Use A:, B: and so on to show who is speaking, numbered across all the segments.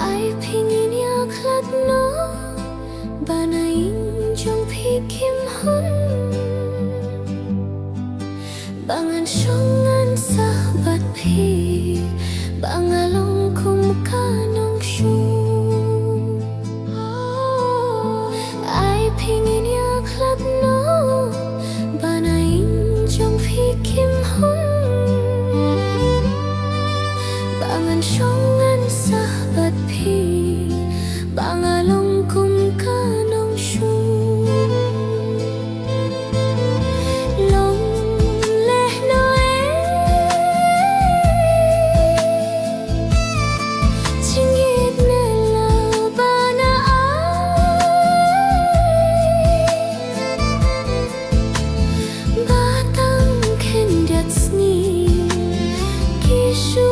A: Ai pingin yaklat no Banain jong pikim hun Bangan syongan sahabat pi Bangalong kum kanong shu Ai pingin yaklat no Banain jong pikim hun Bangan syongan sahabat pi Bangalong kum kanong shu Long leh no Chingit na lao bana ai Batang kendiat sni Kishu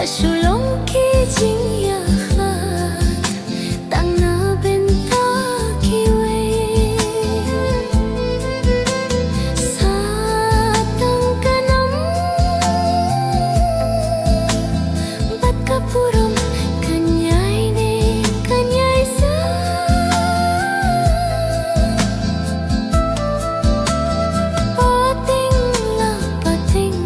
A: Sulong ki jing yaklat Tang na benta kiwe Sa tang kanam Bat kapurom kanyay ne kanyay sa Pating la pating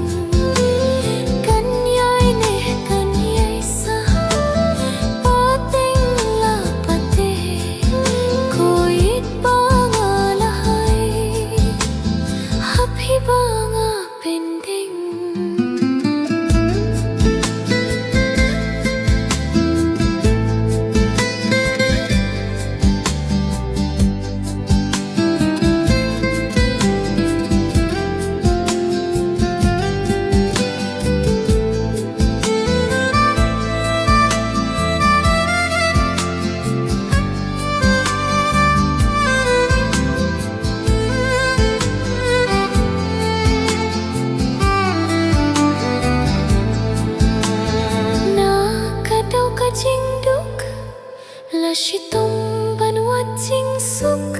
A: La shitong banwat jing suk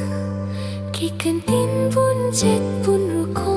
A: Ki kan tin bun jet bun rukho